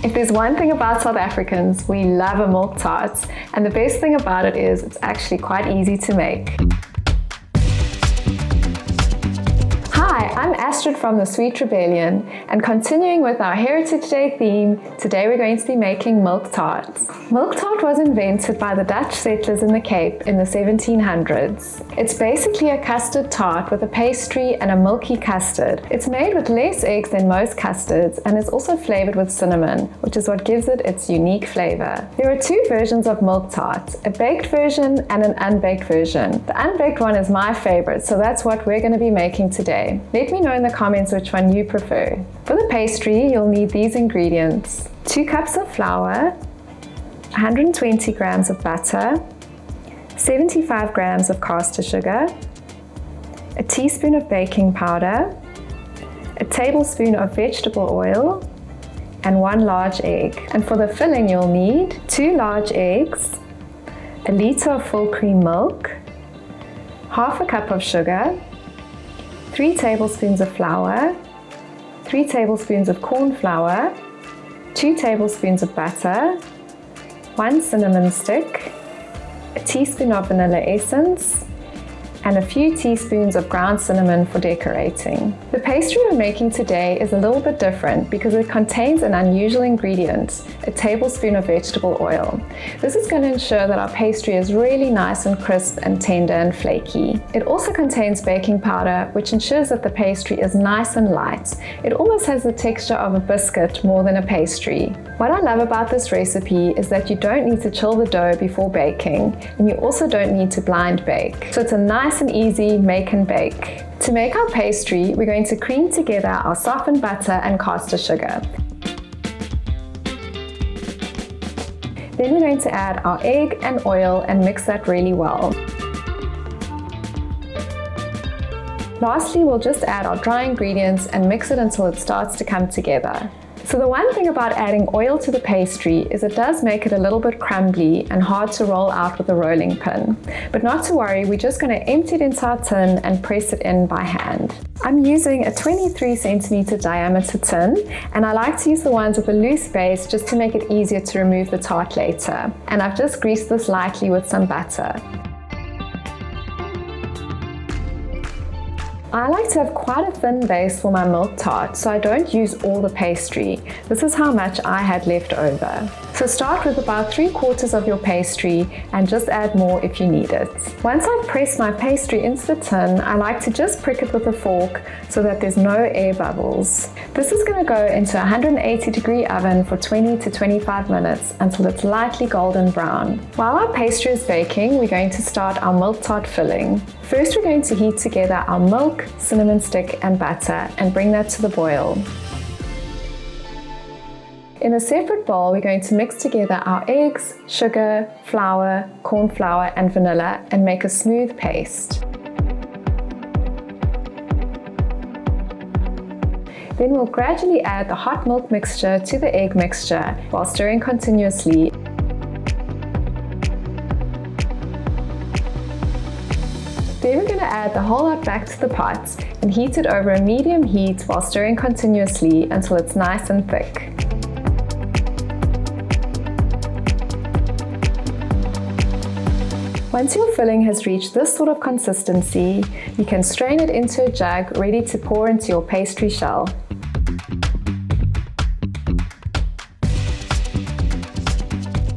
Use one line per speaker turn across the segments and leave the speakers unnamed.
If there's one thing about South Africans, we love a milk tart, and the best thing about it is it's actually quite easy to make. Hi, I'm Astrid from the Sweet Rebellion, and continuing with our Heritage Day theme, today we're going to be making milk tarts. Milk tart was invented by the Dutch settlers in the Cape in the 1700s. It's basically a custard tart with a pastry and a milky custard. It's made with less eggs than most custards, and it's also flavored with cinnamon, which is what gives it its unique flavor. There are two versions of milk tarts, a baked version and an unbaked version. The unbaked one is my favorite, so that's what we're going to be making today. Let me know in the comments which one you prefer. For the pastry, you'll need these ingredients: 2 cups of flour, 120 grams of butter, 75 grams of caster sugar, a teaspoon of baking powder, a tablespoon of vegetable oil, and 1 large egg. And for the filling, you'll need 2 large eggs, a liter of full cream milk, half a cup of sugar, 3 tablespoons of flour, 3 tablespoons of corn flour, 2 tablespoons of butter, 1 cinnamon stick, a teaspoon of vanilla essence, and a few teaspoons of ground cinnamon for decorating. The pastry we're making today is a little bit different because it contains an unusual ingredient, a tablespoon of vegetable oil. This is going to ensure that our pastry is really nice and crisp and tender and flaky. It also contains baking powder, which ensures that the pastry is nice and light. It almost has the texture of a biscuit more than a pastry. What I love about this recipe is that you don't need to chill the dough before baking, and you also don't need to blind bake. So it's a nice and easy make and bake. To make our pastry, we're going to cream together our softened butter and caster sugar. Then we're going to add our egg and oil and mix that really well. Lastly, we'll just add our dry ingredients and mix it until it starts to come together. So the one thing about adding oil to the pastry is it does make it a little bit crumbly and hard to roll out with a rolling pin. But not to worry, we're just going to empty it into our tin and press it in by hand. I'm using a 23 centimeter diameter tin, and I like to use the ones with a loose base just to make it easier to remove the tart later. And I've just greased this lightly with some butter. I like to have quite a thin base for my milk tart, so I don't use all the pastry. This is how much I had left over. So start with about 3/4 of your pastry and just add more if you need it. Once I've pressed my pastry into the tin, I like to just prick it with a fork so that there's no air bubbles. This is going to go into a 180-degree oven for 20 to 25 minutes until it's lightly golden brown. While our pastry is baking, we're going to start our milk tart filling. First, we're going to heat together our milk, cinnamon stick, and butter and bring that to the boil. In a separate bowl, we're going to mix together our eggs, sugar, flour, corn flour, and vanilla and make a smooth paste. Then we'll gradually add the hot milk mixture to the egg mixture while stirring continuously. Then we're going to add the whole lot back to the pot and heat it over a medium heat while stirring continuously until it's nice and thick. Once your filling has reached this sort of consistency, you can strain it into a jug ready to pour into your pastry shell.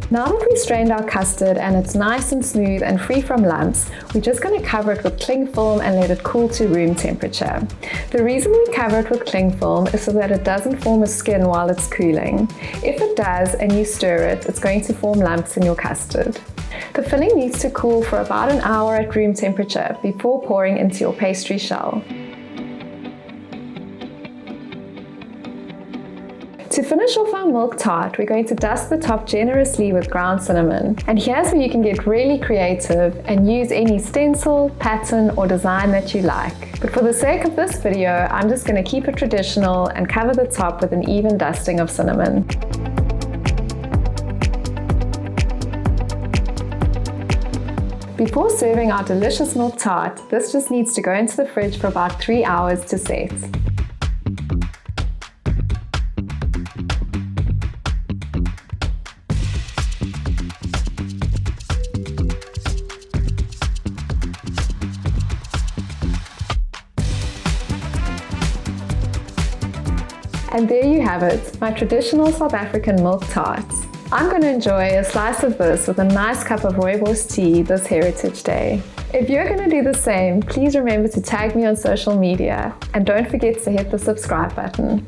Now that we've strained our custard and it's nice and smooth and free from lumps, we're just going to cover it with cling film and let it cool to room temperature. The reason we cover it with cling film is so that it doesn't form a skin while it's cooling. If it does and you stir it, it's going to form lumps in your custard. The filling needs to cool for about an hour at room temperature before pouring into your pastry shell. To finish off our milk tart, we're going to dust the top generously with ground cinnamon. And here's where you can get really creative and use any stencil, pattern, or design that you like. But for the sake of this video, I'm just going to keep it traditional and cover the top with an even dusting of cinnamon. Before serving our delicious milk tart, this just needs to go into the fridge for about 3 hours to set. And there you have it, my traditional South African milk tarts. I'm going to enjoy a slice of this with a nice cup of rooibos tea this Heritage Day. If you're going to do the same, please remember to tag me on social media and don't forget to hit the subscribe button.